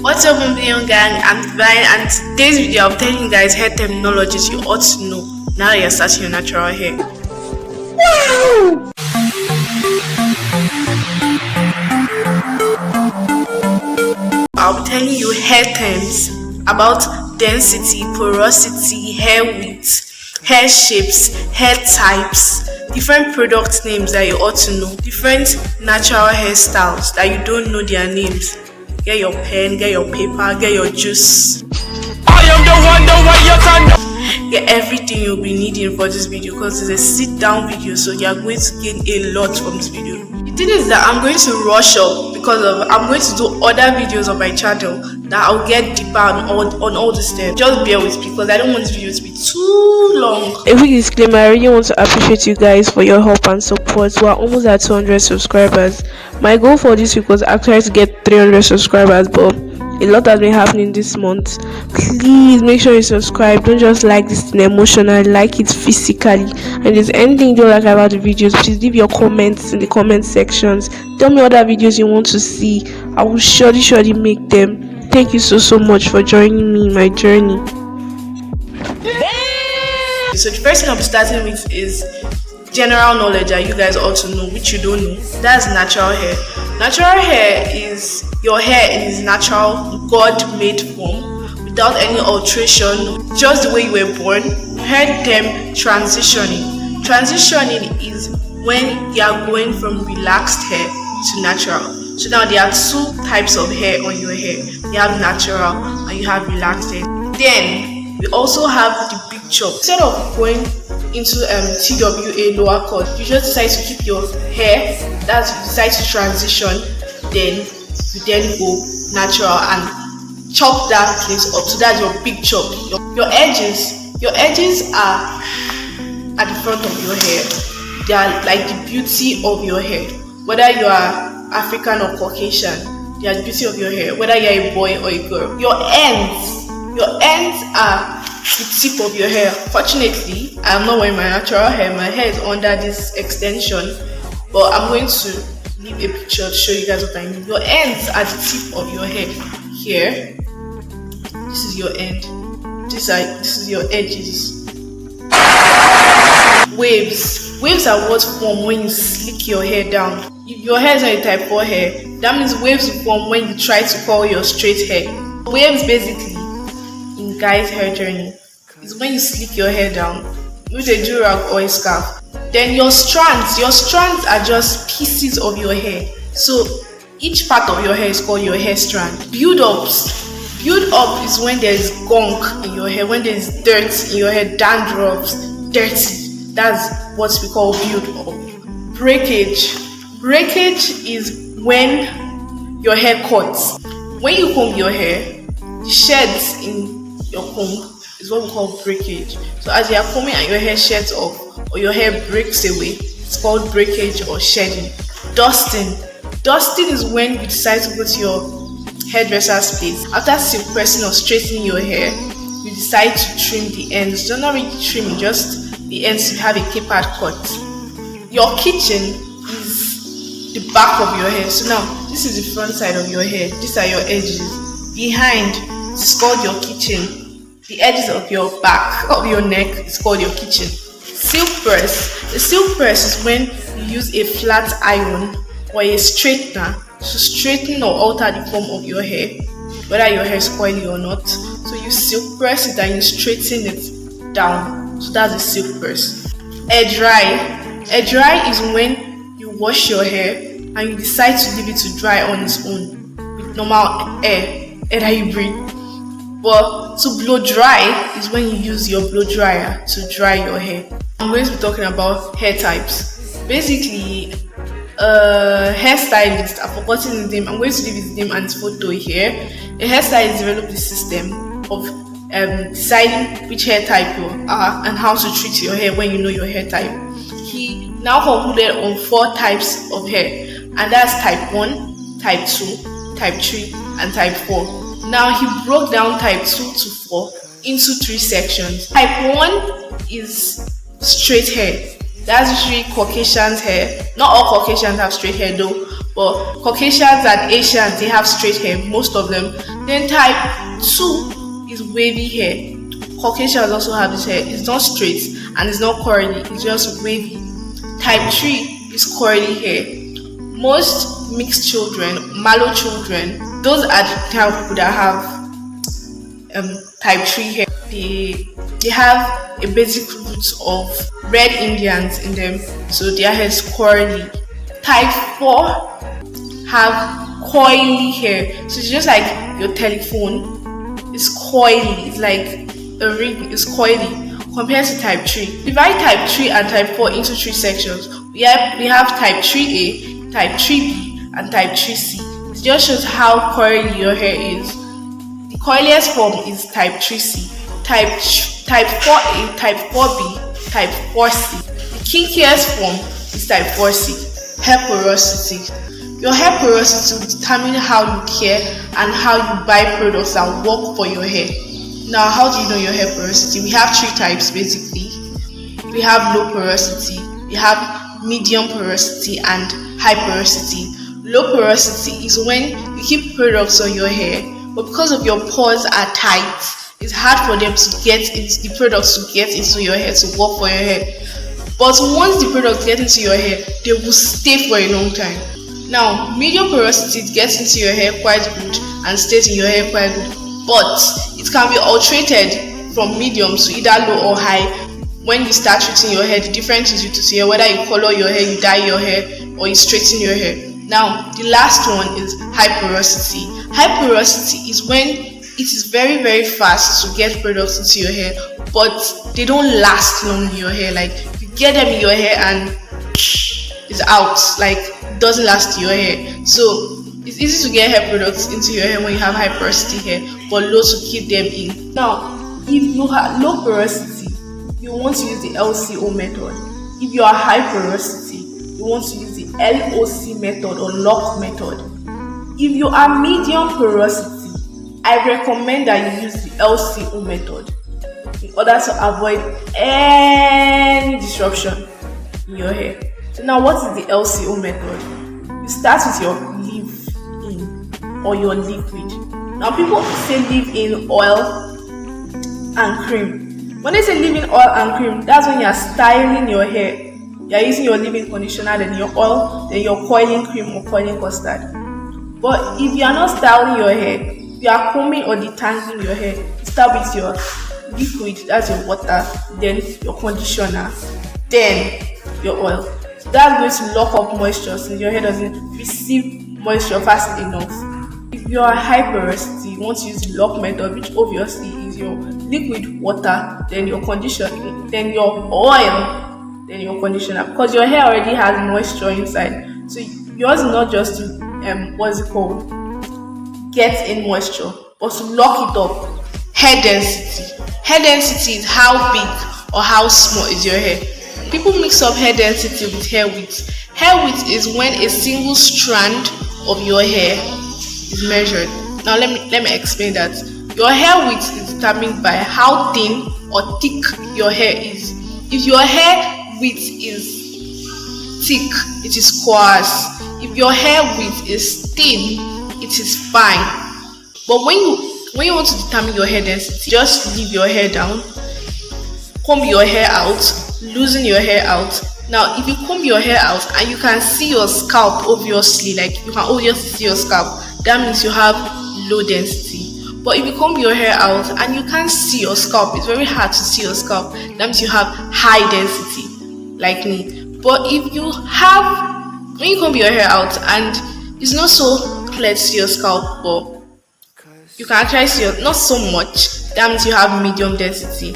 What's up, million gang? I'm Divine, and today's video I'm telling you guys hair terminologies you ought to know now that you're starting your natural hair. Wow! I'll be telling you hair terms about density, porosity, hair width, hair shapes, hair types, different product names that you ought to know, different natural hairstyles that you don't know their names. Get your pen, get your paper, get your juice. I am the one, get everything you'll be needing for this video, because it's a sit down video, so you're going to gain a lot from this video. The thing is that I'm going to rush up because I'm going to do other videos on my channel that I'll get deeper on all the steps. Just bear with me because I don't want this video to be too long. A quick disclaimer, I really want to appreciate you guys for your help and support. We're almost at 200 subscribers. My goal for this week was actually to get 300 subscribers, but a lot has been happening this month. Please make sure you subscribe. Don't just like this thing emotionally, like it physically. And if there's anything you don't like about the videos, please leave your comments in the comment sections. Tell me other videos you want to see. I will surely make them. Thank you so much for joining me in my journey. So the first thing I'll be starting with is general knowledge that you guys ought to know, which you don't know. That's natural hair. Natural hair is your hair in its natural God-made form without any alteration, just the way you were born. You heard them transitioning. Transitioning is when you are going from relaxed hair to natural. So now there are two types of hair on your hair. You have natural and you have relaxed hair. Then we also have the big chop. Instead of going into TWA lower cut, you just decide to keep your hair. That's you decide to transition. Then you then go natural and chop that place up. So that's your big chop. Your edges are at the front of your hair. They are like the beauty of your hair. Whether you are African or Caucasian, they are the beauty of your hair. Whether you're a boy or a girl, your ends are the tip of your hair. Fortunately, I'm not wearing my natural hair. My hair is under this extension, but I'm going to leave a picture to show you guys what I mean. Your ends are the tip of your hair. Here, this is your end. This is your edges. Waves are what form when you slick your hair down. If your hair is not a type 4 hair, that means waves form when you try to curl your straight hair. Waves basically in guys' hair journey is when you slick your hair down with a durag or a scarf. Then your strands are just pieces of your hair. So each part of your hair is called your hair strand. Build up is when there is gunk in your hair, when there is dirt in your hair, dandruffs, dirty. That's what we call build up. Breakage is when your hair cuts. When you comb your hair, the sheds in your comb is what we call breakage. So as you are combing and your hair sheds off or your hair breaks away, it's called breakage or shedding. Dusting is when you decide to go to your hairdresser's place. After silk pressing or straightening your hair, you decide to trim the ends. Don't really trimming, just the ends to have a tapered cut. Your kitchen is the back of your hair. So now this is the front side of your hair. These are your edges. Behind, it's called your kitchen. The edges of your back of your neck is called your kitchen. Silk press. The silk press is when you use a flat iron or a straightener to straighten or alter the form of your hair, whether your hair is coily or not. So you silk press it and you straighten it down. So that's a silk press. Air dry is when you wash your hair and you decide to leave it to dry on its own with normal air that you breathe. But to blow dry is when you use your blow dryer to dry your hair. I'm going to be talking about hair types. Basically, hairstylist, I've forgotten his name. I'm going to leave his name and his photo here. A hairstylist developed the system of deciding which hair type you are and how to treat your hair when you know your hair type. He now concluded on 4 types of hair, and that's type 1, type 2, type 3, and type 4. Now he broke down type 2 to 4 into 3 sections. Type 1 is straight hair. That's usually Caucasian's hair. Not all Caucasians have straight hair though, But Caucasians and Asians, they have straight hair, most of them. Then type 2 is wavy hair. Caucasians also have this hair. It's not straight and it's not curly, it's just wavy. Type 3 is curly hair. Most mixed children, Malo children, those are the type of people that have type 3 hair. They have a basic root of red Indians in them, so their hair is curly. Type 4 have coily hair, so it's just like your telephone. It's coily, it's like a ring, is coily compared to type 3. Divide type 3 and type 4 into 3 sections. We have type 3A, type 3B, and type 3C. It just shows how curly your hair is. The coiliest form is type 3C, type 4A, type 4B, type 4C. The kinkiest form is type 4C. Hair porosity. Your hair porosity will determine how you care and how you buy products that work for your hair. Now, how do you know your hair porosity? We have 3 types basically. We have low porosity, we have medium porosity, and high porosity. Low porosity is when you keep products on your hair, but because of your pores are tight, it's hard for them to get into the products to get into your hair, to work for your hair. But once the products get into your hair, they will stay for a long time. Now, medium porosity gets into your hair quite good and stays in your hair quite good, but it can be altered from medium to either low or high. When you start treating your hair, the difference is you to see whether you color your hair, you dye your hair, or you straighten your hair. Now, the last one is high porosity. High porosity is when it is very, very fast to get products into your hair, but they don't last long in your hair. Like, you get them in your hair and it's out, like it doesn't last in your hair. So it's easy to get hair products into your hair when you have high porosity hair, but low to keep them in. Now, if you have low porosity, you want to use the LCO method. If you are high porosity, you want to use the LOC method or lock method. If you are medium porosity, I recommend that you use the LCO method in order to avoid any disruption in your hair. So now, what is the LCO method? You start with your leave-in or your liquid. Now, people say leave-in oil and cream. When they say leave-in oil and cream, that's when you are styling your hair. You are using your leave-in conditioner, then your oil, then your coiling cream or coiling custard. But if you are not styling your hair, you are combing or detangling your hair, you start with your liquid, that's your water, then your conditioner, then your oil. So that's going to lock up moisture so your hair doesn't receive moisture fast enough. If you are high porosity, you want to use the lock method, which obviously is your liquid, water, then your conditioner, then your oil, then your conditioner, because your hair already has moisture inside. So yours is not just to get in moisture, but to lock it up. Hair density. Hair density is how big or how small is your hair. People mix up hair density with hair width. Hair width is when a single strand of your hair is measured. Now let me explain that. Your hair width is determined by how thin or thick your hair is. If your hair width is thick, it is coarse. If your hair width is thin, it is fine. But when you want to determine your hair density, just leave your hair down, comb your hair out, loosen your hair out. Now, if you comb your hair out and you can see your scalp, obviously, like you can obviously see your scalp, that means you have low density. But if you comb your hair out and you can't see your scalp, it's very hard to see your scalp, that means you have high density, like me. But if you have, when you comb your hair out and it's not so clear to see your scalp, but you can actually see not so much, that means you have medium density.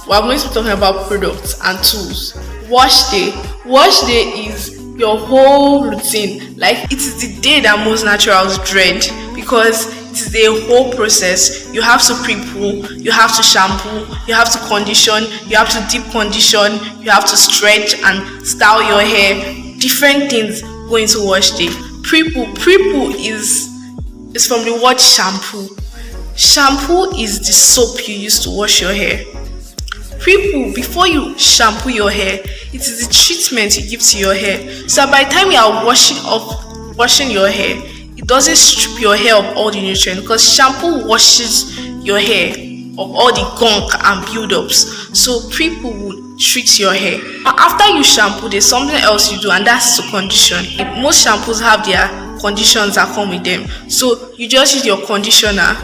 We're going to be talking about products and tools. Wash day. Wash day is your whole routine. Like, it is the day that most naturals dread because it is a whole process. You have to pre-poo, you have to shampoo, you have to condition, you have to deep condition, you have to stretch and style your hair. Different things go into wash day. Pre-poo is from the word shampoo. Shampoo is the soap you use to wash your hair. Pre-poo, before you shampoo your hair, it is the treatment you give to your hair. So by the time you are washing off washing your hair, it doesn't strip your hair of all the nutrients, because shampoo washes your hair of all the gunk and buildups. So people would treat your hair. After you shampoo, there's something else you do, and that's to condition. Most shampoos have their conditions that come with them. So you just use your conditioner.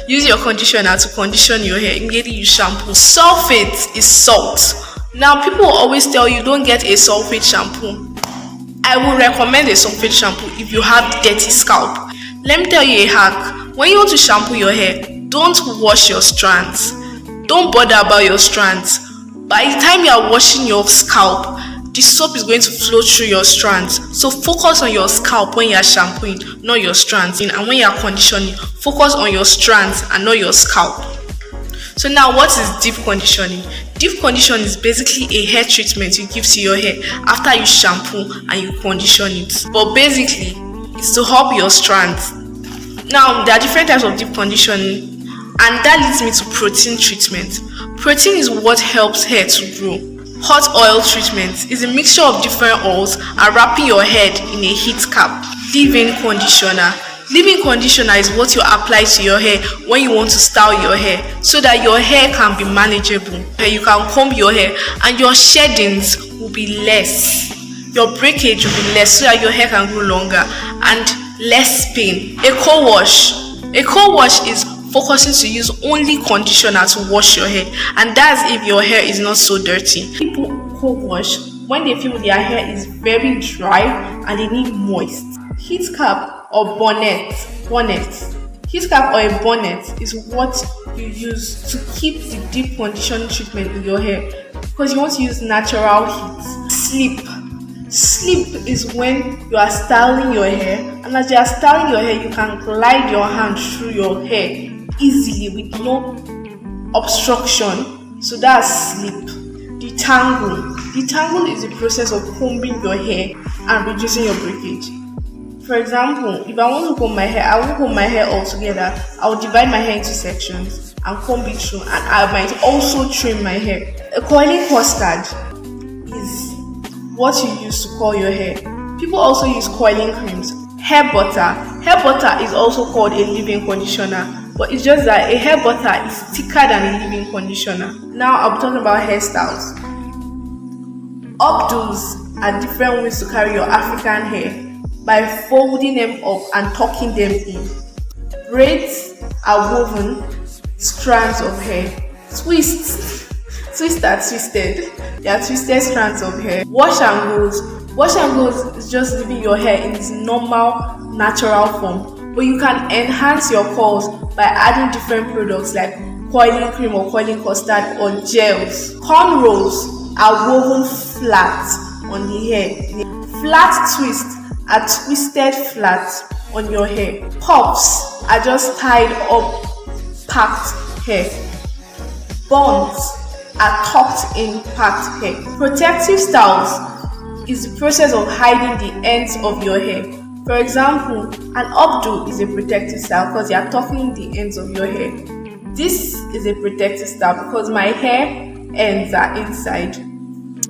Use your conditioner to condition your hair. Immediately you shampoo. Sulfate is salt. Now people will always tell you don't get a sulfate shampoo. I will recommend a sulfate shampoo if you have dirty scalp. Let me tell you a hack. When you want to shampoo your hair, don't wash your strands. Don't bother about your strands. By the time you are washing your scalp, the soap is going to flow through your strands. So focus on your scalp when you are shampooing, not your strands. And when you are conditioning, focus on your strands and not your scalp. So now, what is deep conditioning? Deep conditioning is basically a hair treatment you give to your hair after you shampoo and you condition it. But basically, it's to help your strands. Now, there are different types of deep conditioning, and that leads me to protein treatment. Protein is what helps hair to grow. Hot oil treatment is a mixture of different oils and wrapping your head in a heat cap. Leave-in conditioner. Leave-in conditioner is what you apply to your hair when you want to style your hair, so that your hair can be manageable. You can comb your hair and your sheddings will be less. Your breakage will be less, so that your hair can grow longer and less pain. A co-wash. A co-wash is focusing to use only conditioner to wash your hair, and that's if your hair is not so dirty. People co-wash when they feel their hair is very dry and they need moist. Heat cap or bonnet. Heat cap or a bonnet is what you use to keep the deep conditioning treatment in your hair, because you want to use natural heat. Sleep is when you are styling your hair, and as you are styling your hair, you can glide your hand through your hair easily with no obstruction. So that's sleep. Detangle. Detangle is the process of combing your hair and reducing your breakage. For example, if I want to comb my hair, I won't comb my hair all together. I will divide my hair into sections and comb it through, and I might also trim my hair. A coiling custard is what you use to coil your hair. People also use coiling creams. Hair butter. Hair butter is also called a leave-in conditioner, but it's just that a hair butter is thicker than a leave-in conditioner. Now I'll be talking about hairstyles. Updos are different ways to carry your African hair by folding them up and tucking them in. Braids are woven strands of hair. Twists are twisted. They are twisted strands of hair. Wash and goes. Wash and goes is just leaving your hair in its normal, natural form, but you can enhance your curls by adding different products like coiling cream or coiling custard or gels. Cornrows are woven flat on the hair. Flat twists are twisted flat on your hair. Puffs are just tied up, packed hair. Buns are tucked in packed hair. Protective styles is the process of hiding the ends of your hair. For example, an updo is a protective style because you are tucking the ends of your hair. This is a protective style because my hair ends are inside.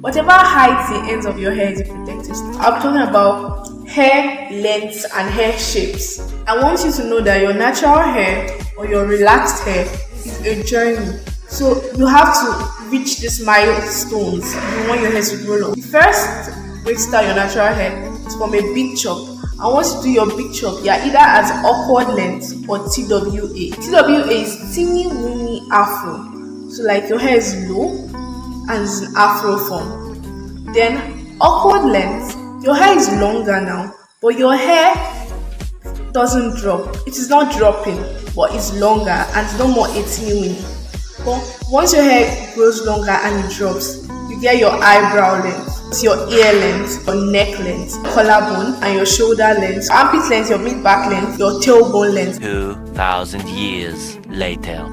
Whatever hides the ends of your hair is a protective style. I'm talking about hair lengths and hair shapes. I want you to know that your natural hair or your relaxed hair is a journey. So you have to reach these milestones if you want your hair to grow long. The first way to style your natural hair is from a big chop. And once you do your big chop, you're either at awkward length or TWA. TWA is teeny weeny afro. So like your hair is low and it's an afro form. Then awkward length, your hair is longer now, but your hair doesn't drop. It is not dropping, but it's longer and it's no more a teeny weeny. But once your hair grows longer and it drops, you get your eyebrow length, your ear length, your neck length, collarbone, and your shoulder length, your armpit length, your mid-back length, your tailbone length. 2,000 years later.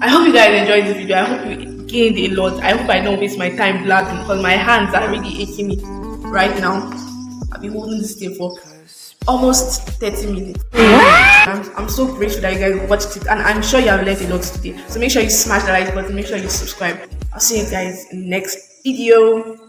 I hope you guys enjoyed this video. I hope you gained a lot. I hope I don't waste my time blabbing because my hands are really aching me right now. I've been holding this thing for almost 30 minutes. I'm so grateful that you guys watched it, and I'm sure you have learned a lot today. So make sure you smash the like button, make sure you subscribe. I'll see you guys in the next video.